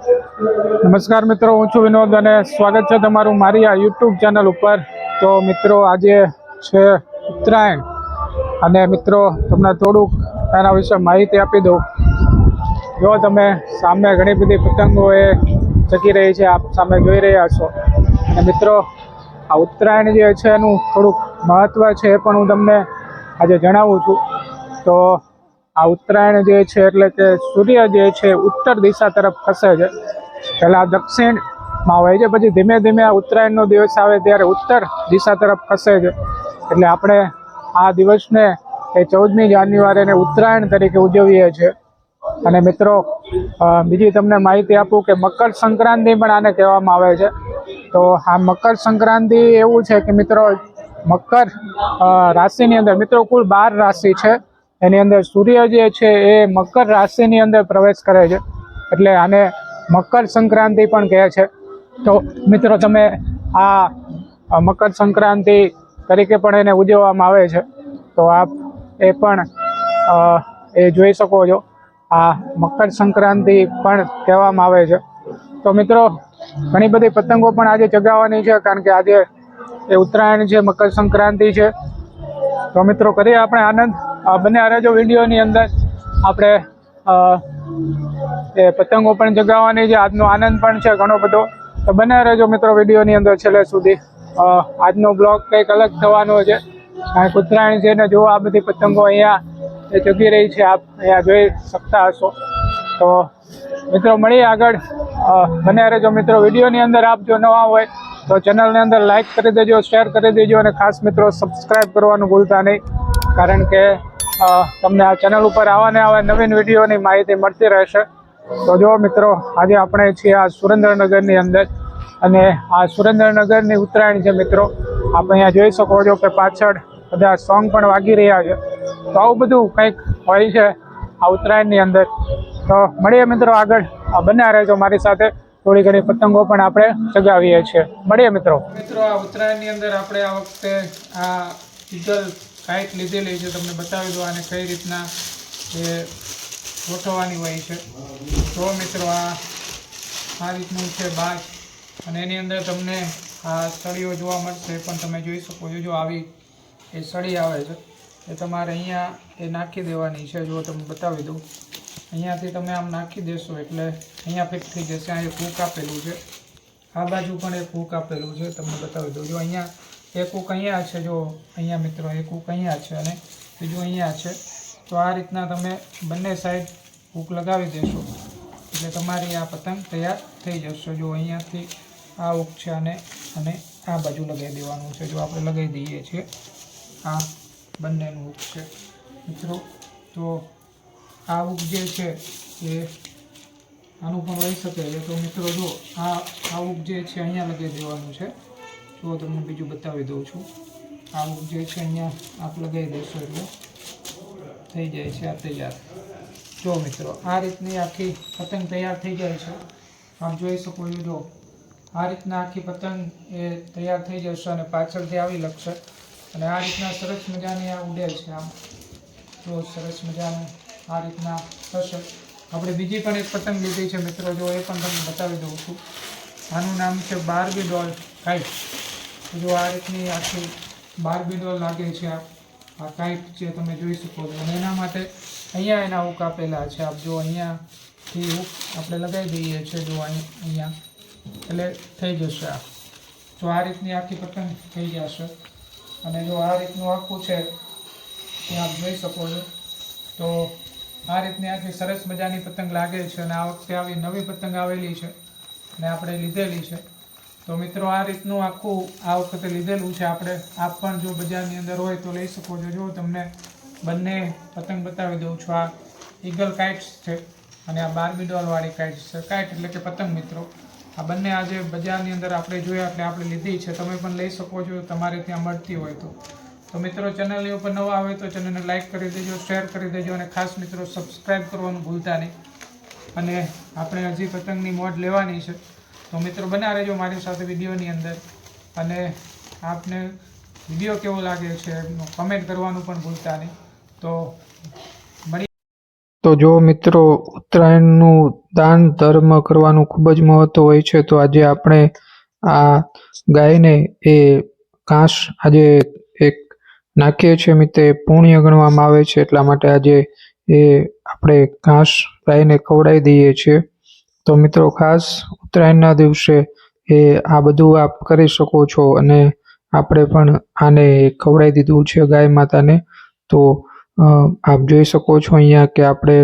નમસ્કાર મિત્રો, હું છું વિનોદ અને સ્વાગત છે તમારું મારી આ યુટ્યુબ ચેનલ ઉપર। તો મિત્રો, આજે છે ઉત્તરાયણ અને મિત્રો તમને થોડુંક એના વિશે માહિતી આપી દઉં। જો તમે સામે ઘણી બધી પતંગો એ ચગી રહી છે, આપ સામે જોઈ રહ્યા છો। અને મિત્રો, આ ઉત્તરાયણ જે છે એનું થોડુંક મહત્ત્વ છે એ પણ હું તમને આજે જણાવું છું। તો આ ઉત્તરાયણ જે છે એટલે કે સૂર્ય જે છે ઉત્તર દિશા તરફ ખસે છે। પહેલાં દક્ષિણમાં હોય છે, પછી ધીમે ધીમે આ ઉત્તરાયણનો દિવસ આવે ત્યારે ઉત્તર દિશા તરફ ખસે છે। એટલે આપણે આ દિવસને એ 14મી જાન્યુઆરીને ઉત્તરાયણ તરીકે ઉજવીએ છીએ। અને મિત્રો, બીજી તમને માહિતી આપું કે મકર સંક્રાંતિ પણ આને કહેવામાં આવે છે। તો આ મકર સંક્રાંતિ એવું છે કે મિત્રો, મકર રાશિની અંદર મિત્રો કુલ 12 રાશિ છે, એની અંદર સૂર્ય જે છે એ મકર રાશિની અંદર પ્રવેશ કરે છે, એટલે આને મકર સંક્રાંતિ પણ કહે છે। તો મિત્રો, તમે આ મકર સંક્રાંતિ તરીકે પણ એને ઉજવવામાં આવે છે, તો આપ એ પણ એ જોઈ શકો છો। આ મકર સંક્રાંતિ પણ કહેવામાં આવે છે। તો મિત્રો, ઘણી બધી પતંગો પણ આજે ચગાવવાની છે, કારણ કે આજે એ ઉત્તરાયણ છે, મકર સંક્રાંતિ છે। તો મિત્રો, કરીએ આપણે આનંદ, બન્યા રહેજો વિડીયોની અંદર। આપણે એ પતંગો પણ ચગાવવાની છે, આજનો આનંદ પણ છે ઘણો બધો। તો બન્યા રહેજો મિત્રો વિડીયોની અંદર છેલ્લે સુધી। આજનો બ્લોગ કંઈક અલગ થવાનો છે, કારણ કે ઉત્તરાયણ છે ને જો આ બધી પતંગો અહીંયા એ ચગી રહી છે, આપ અહીંયા જોઈ શકતા હશો। તો મિત્રો, મળીએ આગળ, બન્યા રહેજો મિત્રો વિડીયોની અંદર। આપ જો નવા હોય તો ચેનલની અંદર લાઇક કરી દેજો, શેર કરી દેજો, અને ખાસ મિત્રો સબસ્ક્રાઈબ કરવાનું ભૂલતા નહીં, કારણ કે તમને આ ચેનલ ઉપર આવા ને આવા નવીન વિડીયોની માહિતી મળતી રહેશે। તો જો મિત્રો, આજે આપણે છીએ આ સુરેન્દ્રનગરની અંદર, અને આ સુરેન્દ્રનગરની ઉત્તરાયણ છે મિત્રો। આપ અહીંયા જોઈ શકો છો કે પાછળ બધા સોંગ પણ વાગી રહ્યા છે। તો આવું બધું કંઈક હોય છે આ ઉત્તરાયણની અંદર। તો મળીએ મિત્રો આગળ, બન્યા રહેજો મારી સાથે, થોડી ઘણી પતંગો પણ આપણે ચગાવીએ છીએ। મળીએ મિત્રો। આ ઉત્તરાયણની અંદર આપણે આ વખતે આ ઈગલ કાઇટ લીધેલી છે, તમને બતાવી દો આને કઈ રીતના એ ગોઠવવાની હોય છે। તો મિત્રો, આ રીતનું છે બાજ, અને એની અંદર તમને આ સળીઓ જોવા મળશે, એ પણ તમે જોઈ શકો છો। જો આવી એ સળી આવે છે, એ તમારે અહીંયા એ નાખી દેવાની છે। જો તમને બતાવી દઉં, અહીંયાથી તમે આમ નાખી દેશો એટલે અહીંયા ફિટ થઈ જશે। આ એક હૂક આપેલું છે, આ બાજુ પણ એક હૂક આપેલું છે, તમને બતાવી દઉં। જો અહીંયા એક હૂક અહીંયા છે, જો અહીંયા મિત્રો એક હૂક અહીંયા છે, અને બીજું અહીંયા છે। તો આ રીતના તમે બંને સાઈડ હૂક લગાવી દેશો એટલે તમારી આ પતંગ તૈયાર થઈ જશે। જો અહીંયાથી આ હૂક છે, અને આ બાજુ લગાવી દેવાનું છે। જો આપણે લગાવી દઈએ છીએ, આ બંનેનું હૂક છે મિત્રો। તો આ હૂક જે છે એ આનું પણ હોઈ શકે છે। તો મિત્રો, જો આ હૂક જે છે અહીંયા લગાવી દેવાનું છે। તો તમને બીજું બતાવી દઉં છું, આ હૂક જે છે અહીંયા આપ લગાવી દેશો એટલે થઈ જાય છે આ તૈયાર। જો મિત્રો, આ રીતની આખી પતંગ તૈયાર થઈ જાય છે, આપ જોઈ શકો છો। જો આ રીતના આખી પતંગ એ તૈયાર થઈ જશે, અને પાછળથી આવી લગશે, અને આ રીતના સરસ મજાની આ ઉડે છે આમ। જો સરસ મજાનું આ રીતના થશે। આપણે બીજી પણ એક પતંગ લીધી છે મિત્રો, જો એ પણ તમને બતાવી દઉં છું। આનું નામ છે બાર્બી ડોલ કાઇટ। જો આ રીતની આખી બાર્બી ડોલ લાગે છે આ કાઇટ જે તમે જોઈ શકો છો, અને એના માટે અહીંયા એના હૂક આપેલા છે। આપ જો અહીંયાથી હૂક આપણે લગાવી દઈએ છીએ, જો અહીંયા એટલે થઈ જશે આ। જો આ રીતની આખી પતંગ થઈ જશે, અને જો આ રીતનું આખું છે એ આપ જોઈ શકો છો। તો આ રીતની આખી સરસ મજાની પતંગ લાગે છે, અને આ વખતે આવી નવી પતંગ આવેલી છે અને આપણે લીધેલી છે। તો મિત્રો, આ રીતનું આખું આ વખતે લીધેલું છે આપણે। આપ પણ જો બજારની અંદર હોય તો લઈ શકો છો। જો તમને બંને પતંગ બતાવી દઉં છું, આ ઈગલ કાઇટ્સ છે, અને આ બાર્બી ડોલવાળી કાઇટ્સ છે। કાઇટ એટલે કે પતંગ મિત્રો। આ બંને આજે બજારની અંદર આપણે જોયા એટલે આપણે લીધી છે, તમે પણ લઈ શકો છો તમારે ત્યાં મળતી હોય તો। તો મિત્રો, ચેનલની ઉપર નવા આવે તો ચેનલને લાઇક કરી દેજો, શેર કરી દેજો, અને ખાસ મિત્રો સબસ્ક્રાઈબ કરવાનું ભૂલતા નહીં। અને આપણે હજી પતંગની મોજ લેવાની છે, તો મિત્રો બન્યા રહેજો મારી સાથે વિડીયોની અંદર। અને આપને વિડીયો કેવો લાગે છે કમેન્ટ કરવાનું પણ ભૂલતા નહીં। તો તો જો મિત્રો ઉત્તરાયણનું દાન ધર્મ કરવાનું ખૂબ જ મહત્વ હોય છે. તો આજે આપણે આ ગાયને એ ઘાસ આજે એક નાખીએ છીએ મિત્રો, એ પુણ્ય ગણવામાં આવે છે. એટલા માટે આજે એ આપણે ઘાસ ગાયને ખવડાવી દઈએ છીએ. તો મિત્રો ખાસ ઉત્તરાયણના દિવસે એ આ બધું આપ કરી શકો છો અને આપણે પણ આને ખવડાવી દીધું છે ગાય માતાને. તો આપ જોઈ શકો છો અહીંયા કે આપણે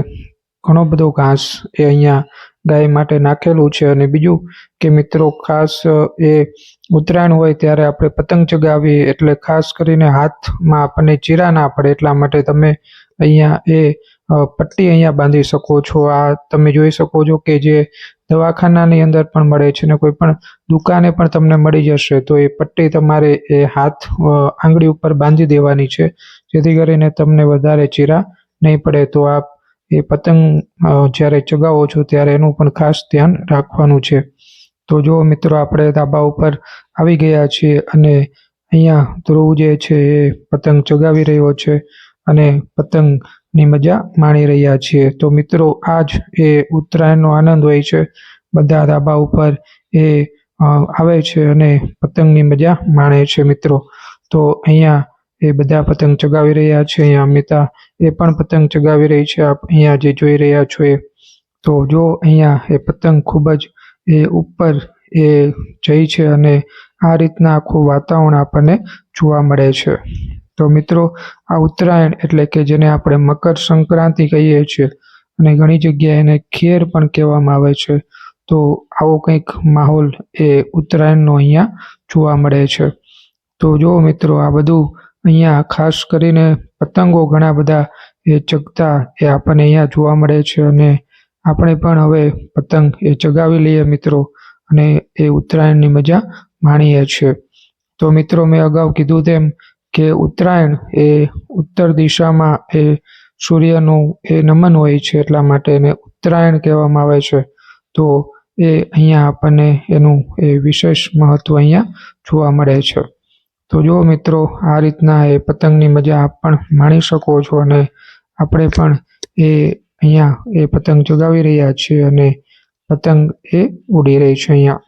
ઘણો બધો ઘાસ એ અહીંયા ગાય માટે નાખેલું છે. અને બીજું કે મિત્રો ખાસ એ ઉત્તરાયણ હોય ત્યારે આપણે પતંગ ચગાવીએ એટલે ખાસ કરીને હાથમાં આપણને ચીરા ના પડે એટલા માટે તમે અહીંયા એ પટ્ટી અહીંયા બાંધી શકો છો. આ તમે જોઈ શકો છો કે જે દવાખાનાની અંદર પણ મળે છે ને કોઈ પણ દુકાને પણ તમને મળી જશે. તો એ પટ્ટી તમારે એ હાથ આંગળી ઉપર બાંધી દેવાની છે, જેથી કરીને તમને વધારે ચીરા નહીં પડે. તો આપ એ પતંગ જ્યારે ચગાવો છો ત્યારે એનું પણ ખાસ ધ્યાન રાખવાનું છે. તો જો મિત્રો આપણે ધાબા ઉપર આવી ગયા છીએ અને અહીંયા ધ્રુવ જે છે એ પતંગ ચગાવી રહ્યો છે અને પતંગની મજા માણી રહ્યા છીએ. તો મિત્રો આજ એ ઉત્તરાયણનો આનંદ હોય છે. બધા ધાબા ઉપર એ આવે છે અને પતંગની મજા માણે છે મિત્રો. તો અહીંયા એ બધા પતંગ ચગાવી રહ્યા છે. અહીંયા અમિતા એ પણ પતંગ ચગાવી રહી છે, આપ અહીંયા જે જોઈ રહ્યા છો એ. તો જો અહીંયા એ પતંગ ખૂબ જ એ ઉપર એ જઈ છે અને આ રીતના આખું વાતાવરણ આપણને જોવા મળે છે. તો મિત્રો આ ઉત્તરાયણ એટલે કે જેને આપણે મકર સંક્રાંતિ કહીએ છીએ અને ઘણી જગ્યાએ એને ખેર પણ કહેવામાં આવે છે. તો આવો કંઈક માહોલ એ ઉત્તરાયણનો અહીંયા જોવા મળે છે. તો જો મિત્રો આ બધું અહીંયા ખાસ કરીને પતંગો ઘણા બધા એ ચગતા એ આપણને અહીંયા જોવા મળે છે અને આપણે પણ હવે પતંગ એ ચગાવી લઈએ મિત્રો અને એ ઉત્તરાયણની મજા માણીએ છીએ. તો મિત્રો મેં અગાઉ કીધું તેમ કે ઉત્તરાયણ એ ઉત્તર દિશામાં એ સૂર્યનું એ નમન હોય છે, એટલા માટે એને ઉત્તરાયણ કહેવામાં આવે છે. તો એ અહીંયા આપણને એનું એ વિશેષ મહત્વ અહીંયા જોવા મળે છે. તો જો મિત્રો આ રીતના એ પતંગની મજા આપ પણ માણી શકો છો અને આપણે પણ એ અહીંયા એ પતંગ ચગાવી રહ્યા છીએ અને પતંગ એ ઉડી રહી છે અહીંયા.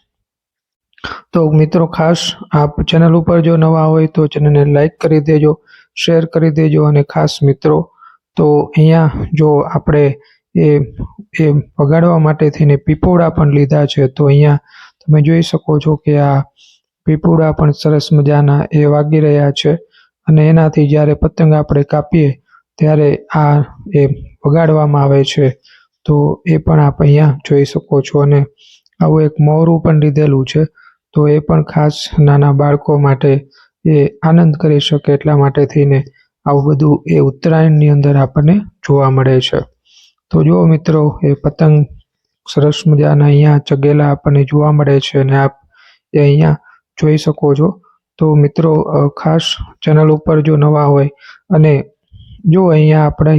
તો મિત્રો ખાસ આપ ચેનલ ઉપર જો નવા હોય તો ચેનલને લાઈક કરી દેજો, શેર કરી દેજો અને ખાસ મિત્રો તો અહીંયા જો આપણે એ વગાડવા માટે થઈને પીપોડા પણ લીધા છે. તો અહીંયા તમે જોઈ શકો છો કે આ પીપોડા પણ સરસ મજાના એ વાગી રહ્યા છે અને એનાથી જ્યારે પતંગ આપણે કાપીએ ત્યારે આ એ વગાડવામાં આવે છે. તો એ પણ આપ અહીંયા જોઈ શકો છો અને આવું એક મોરું પણ લીધેલું છે. તો એ પણ ખાસ નાના બાળકો માટે એ આનંદ કરી શકે એટલા માટે થઈને આવું બધું એ ઉત્તરાયણની અંદર આપણને જોવા મળે છે. તો જો મિત્રો એ પતંગ સરસ મજાના અહીંયા ચગેલા આપણને જોવા મળે છે અને આપ એ અહીંયા જોઈ શકો છો. તો મિત્રો ખાસ ચેનલ ઉપર જો નવા હોય અને જો અહીંયા આપણે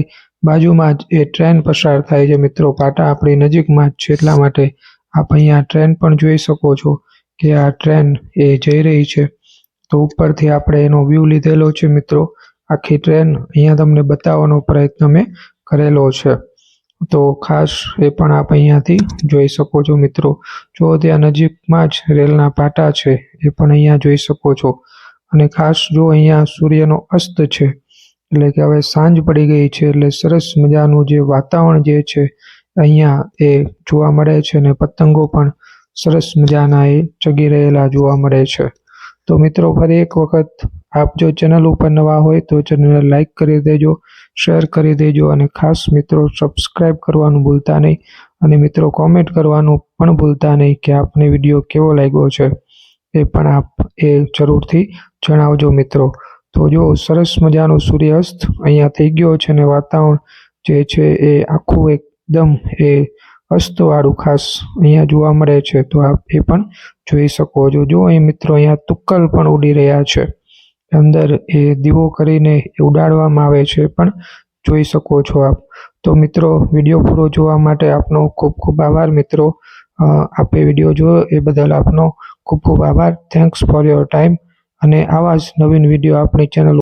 બાજુમાં જ એ ટ્રેન પસાર થાય છે મિત્રો, પાટા આપણી નજીકમાં જ છે, એટલા માટે આપ અહીંયા ટ્રેન પણ જોઈ શકો છો કે આ ટ્રેન એ જઈ રહી છે. તો ઉપરથી આપણે એનો વ્યૂ લીધેલો છે મિત્રો. આખી ટ્રેન અહીંયા તમને બતાવવાનો પ્રયત્ન મેં કરેલો છે. તો ખાસ એ પણ આપ અહીંયાથી જોઈ શકો છો મિત્રો. જો ત્યાં નજીકમાં જ રેલના પાટા છે એ પણ અહીંયા જોઈ શકો છો. અને ખાસ જો અહીંયા સૂર્યનો અસ્ત છે એટલે કે હવે સાંજ પડી ગઈ છે એટલે સરસ મજાનું જે વાતાવરણ જે છે અહીંયા એ જોવા મળે છે અને પતંગો પણ સરસ મજાના એ ચગી રહેલા જોવા મળે છે. તો મિત્રો ફરી એક વખત આપ જો ચેનલ ઉપર નવા હોય તો ચેનલને લાઈક કરી દેજો, શેર કરી દેજો અને ખાસ મિત્રો સબસ્ક્રાઈબ કરવાનું ભૂલતા નહીં અને મિત્રો કોમેન્ટ કરવાનું પણ ભૂલતા નહીં કે આપને વિડીયો કેવો લાગ્યો છે એ પણ આપ એ જરૂરથી જણાવજો મિત્રો. તો જો સરસ મજાનો સૂર્યાસ્ત અહીંયા થઈ ગયો છે અને વાતાવરણ જે છે એ આખું એકદમ એ અસ્તવાળું ખાસ અહીંયા જોવા મળે છે. તો આપ એ પણ જોઈ શકો છો. જો અહીં મિત્રો અહીંયા તુક્કલ પણ ઉડી રહ્યા છે, અંદર એ દીવો કરીને એ ઉડાડવામાં આવે છે, પણ જોઈ શકો છો આપ. તો મિત્રો વિડીયો પૂરો જોવા માટે આપનો ખૂબ ખૂબ આભાર મિત્રો. આપે વિડીયો જોયો એ બદલ આપનો ખૂબ ખૂબ આભાર. થેન્ક્સ ફોર યોર ટાઈમ અને આવા જ નવીન વિડીયો આપણી ચેનલ